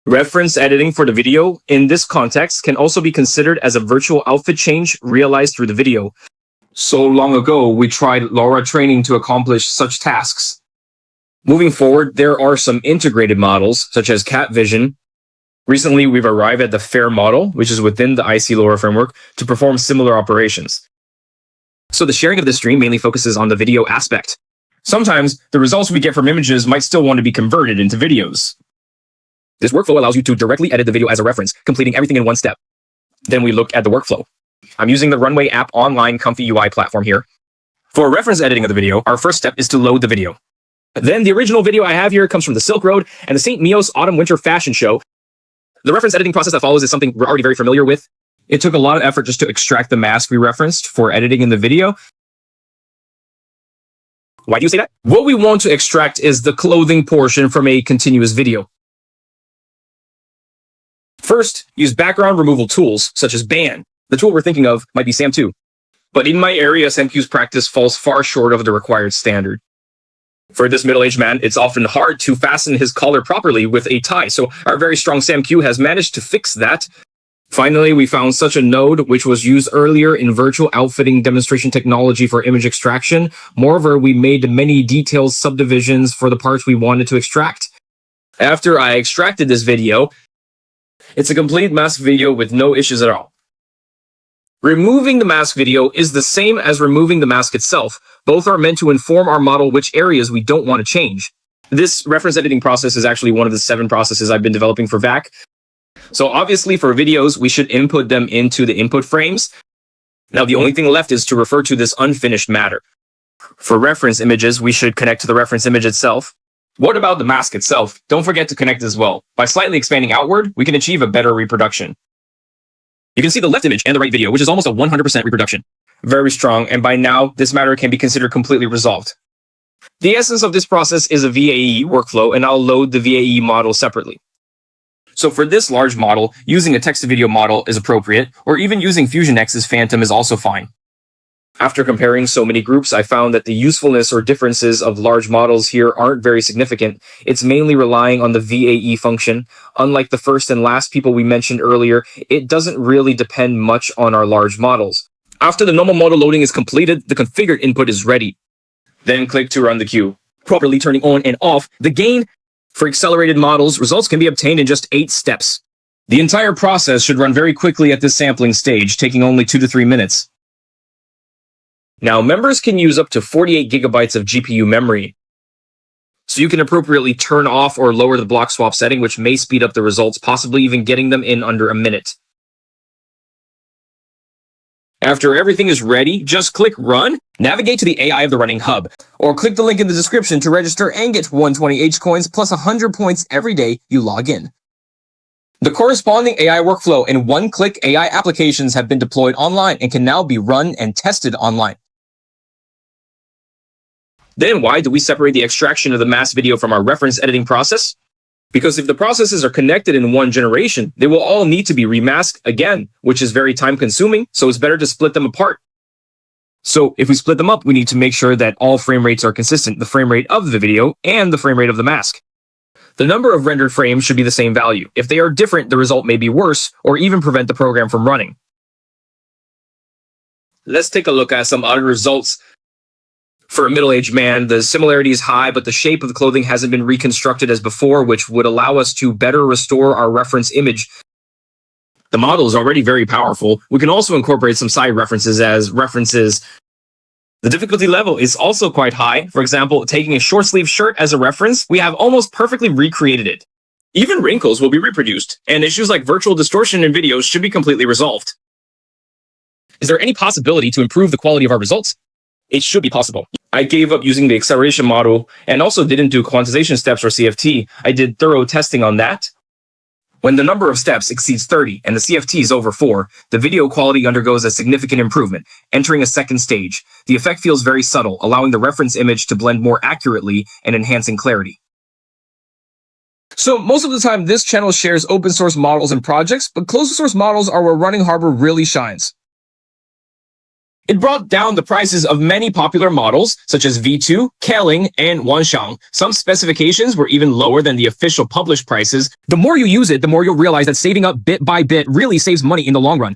Reference editing for the video in this context can also be considered as a virtual outfit change realized through the video. So long ago, we tried LoRa training to accomplish such tasks. Moving forward, there are some integrated models, such as Cat Vision. Recently, we've arrived at the FAIR model, which is within the IC LoRa framework, to perform similar operations. So the sharing of this stream mainly focuses on the video aspect. Sometimes, the results we get from images might still want to be converted into videos. This workflow allows you to directly edit the video as a reference, completing everything in one step. Then we look at the workflow. I'm using the Runway app online comfy UI platform here. For reference editing of the video, our first step is to load the video. Then the original video I have here comes from the Silk Road and the St. Mios Autumn-Winter Fashion Show. The reference editing process that follows is something we're already very familiar with. It took a lot of effort just to extract the mask we referenced for editing in the video. Why do you say that? What we want to extract is the clothing portion from a continuous video. First, use background removal tools, such as Ban. The tool we're thinking of might be SAM2. But in my area, SAMQ's practice falls far short of the required standard. For this middle-aged man, it's often hard to fasten his collar properly with a tie, so our very strong SAMQ has managed to fix that. Finally, we found such a node, which was used earlier in virtual outfitting demonstration technology for image extraction. Moreover, we made many detailed subdivisions for the parts we wanted to extract. After I extracted this video, it's a complete mask video with no issues at all. Removing the mask video is the same as removing the mask itself. Both are meant to inform our model which areas we don't want to change. This reference editing process is actually one of the 7 processes I've been developing for VAC. So obviously for videos, we should input them into the input frames. Now the only thing left is to refer to this unfinished matter. For reference images, we should connect to the reference image itself. What about the mask itself? Don't forget to connect as well. By slightly expanding outward, we can achieve a better reproduction. You can see the left image and the right video, which is almost a 100% reproduction. Very strong, and by now, this matter can be considered completely resolved. The essence of this process is a VAE workflow, and I'll load the VAE model separately. So for this large model, using a text-to-video model is appropriate, or even using FusionX's Phantom is also fine. After comparing so many groups, I found that the usefulness or differences of large models here aren't very significant. It's mainly relying on the VAE function. Unlike the first and last people we mentioned earlier, it doesn't really depend much on our large models. After the normal model loading is completed, the configured input is ready. Then click to run the queue. Properly turning on and off the gain. For accelerated models, results can be obtained in just 8 steps. The entire process should run very quickly at this sampling stage, taking only 2 to 3 minutes. Now, members can use up to 48 gigabytes of GPU memory. So you can appropriately turn off or lower the block swap setting, which may speed up the results, possibly even getting them in under a minute. After everything is ready, just click Run, navigate to the AI of the RunningHub, or click the link in the description to register and get 120 H coins plus 100 points every day you log in. The corresponding AI workflow and one-click AI applications have been deployed online and can now be run and tested online. Then why do we separate the extraction of the mask video from our reference editing process? Because if the processes are connected in one generation, they will all need to be remasked again, which is very time-consuming, so it's better to split them apart. So if we split them up, we need to make sure that all frame rates are consistent, the frame rate of the video and the frame rate of the mask. The number of rendered frames should be the same value. If they are different, the result may be worse or even prevent the program from running. Let's take a look at some other results. For a middle-aged man, the similarity is high, but the shape of the clothing hasn't been reconstructed as before, which would allow us to better restore our reference image. The model is already very powerful. We can also incorporate some side references as references. The difficulty level is also quite high. For example, taking a short-sleeve shirt as a reference, we have almost perfectly recreated it. Even wrinkles will be reproduced, and issues like virtual distortion in videos should be completely resolved. Is there any possibility to improve the quality of our results? It should be possible. I gave up using the acceleration model and also didn't do quantization steps or CFT. I did thorough testing on that. When the number of steps exceeds 30 and the CFT is over 4, the video quality undergoes a significant improvement, entering a second stage. The effect feels very subtle, allowing the reference image to blend more accurately and enhancing clarity. So most of the time, this channel shares open source models and projects, but closed source models are where RunningHub really shines. It brought down the prices of many popular models, such as V2, Keling, and Wanxiang. Some specifications were even lower than the official published prices. The more you use it, the more you'll realize that saving up bit by bit really saves money in the long run.